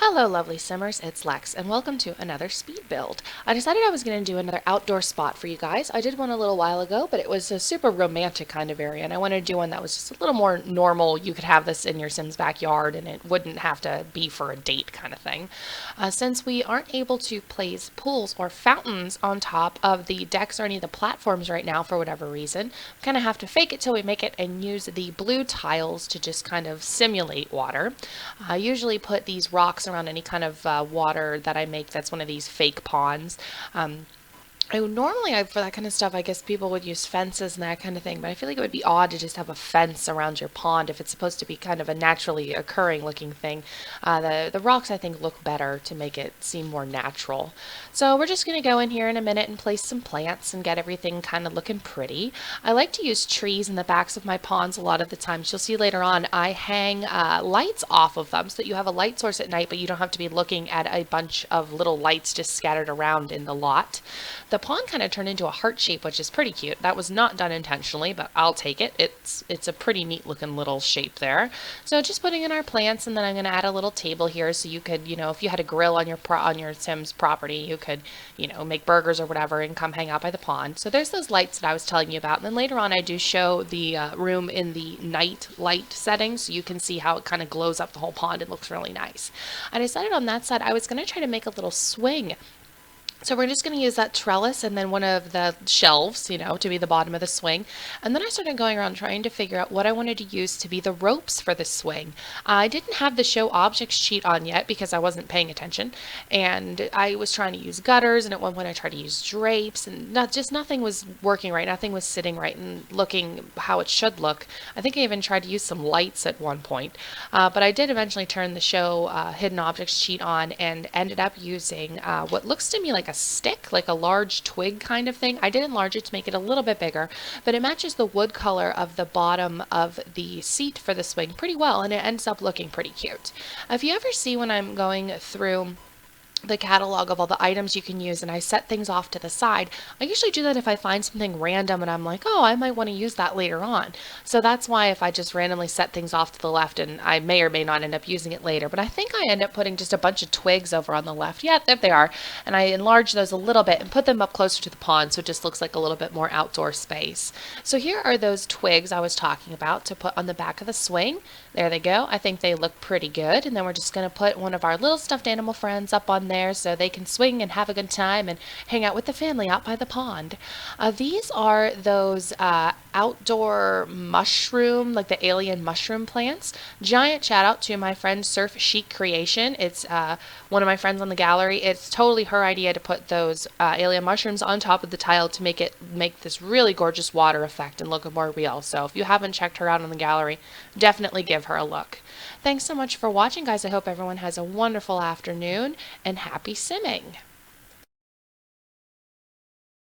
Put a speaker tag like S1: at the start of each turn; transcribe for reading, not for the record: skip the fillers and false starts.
S1: Hello lovely simmers, it's Lex and welcome to another speed build. I decided I was going to do another outdoor spot for you guys. I did one a little while ago, but it was a super romantic kind of area and I wanted to do one that was just a little more normal. You could have this in your Sim's backyard and it wouldn't have to be for a date kind of thing. Since we aren't able to place pools or fountains on top of the decks or any of the platforms right now for whatever reason, we kind of have to fake it till we make it and use the blue tiles to just kind of simulate water. I usually put these rocks around any kind of water that I make that's one of these fake ponds. For that kind of stuff, I guess people would use fences and that kind of thing, but I feel like it would be odd to just have a fence around your pond if it's supposed to be kind of a naturally occurring looking thing. The rocks, I think, look better to make it seem more natural. So we're just going to go in here in a minute and place some plants and get everything kind of looking pretty. I like to use trees in the backs of my ponds a lot of the times. You'll see later on I hang lights off of them so that you have a light source at night, but you don't have to be looking at a bunch of little lights just scattered around in the lot. The pond kind of turned into a heart shape, which is pretty cute. That was not done intentionally, but I'll take it. It's a pretty neat looking little shape there. So just putting in our plants, and then I'm going to add a little table here so you could, if you had a grill on your Sim's property, you could, make burgers or whatever and come hang out by the pond. So there's those lights that I was telling you about. And then later on I do show the room in the night light setting so you can see how it kind of glows up the whole pond. It looks really nice. I decided on that side I was going to try to make a little swing. So we're just going to use that trellis and then one of the shelves, to be the bottom of the swing. And then I started going around trying to figure out what I wanted to use to be the ropes for the swing. I didn't have the show objects sheet on yet because I wasn't paying attention. And I was trying to use gutters, and at one point I tried to use drapes, and nothing was working right. Nothing was sitting right and looking how it should look. I think I even tried to use some lights at one point. But I did eventually turn the show hidden objects sheet on and ended up using what looks to me like a stick, like a large twig kind of thing. I did enlarge it to make it a little bit bigger, but it matches the wood color of the bottom of the seat for the swing pretty well, and it ends up looking pretty cute. If you ever see when I'm going through the catalog of all the items you can use and I set things off to the side, I usually do that if I find something random and I'm like, oh, I might want to use that later on. So that's why if I just randomly set things off to the left, and I may or may not end up using it later, but I think I end up putting just a bunch of twigs over on the left. Yeah, there they are. And I enlarge those a little bit and put them up closer to the pond so it just looks like a little bit more outdoor space. So here are those twigs I was talking about to put on the back of the swing. There they go. I think they look pretty good. And then we're just going to put one of our little stuffed animal friends up on there so they can swing and have a good time and hang out with the family out by the pond. These are those outdoor mushroom, like the alien mushroom plants. Giant shout out to my friend SurfChicCreation. It's one of my friends on the gallery. It's totally her idea to put those alien mushrooms on top of the tile to make this really gorgeous water effect and look more real. So if you haven't checked her out on the gallery, definitely give her a look. Thanks so much for watching, guys. I hope everyone has a wonderful afternoon and happy simming.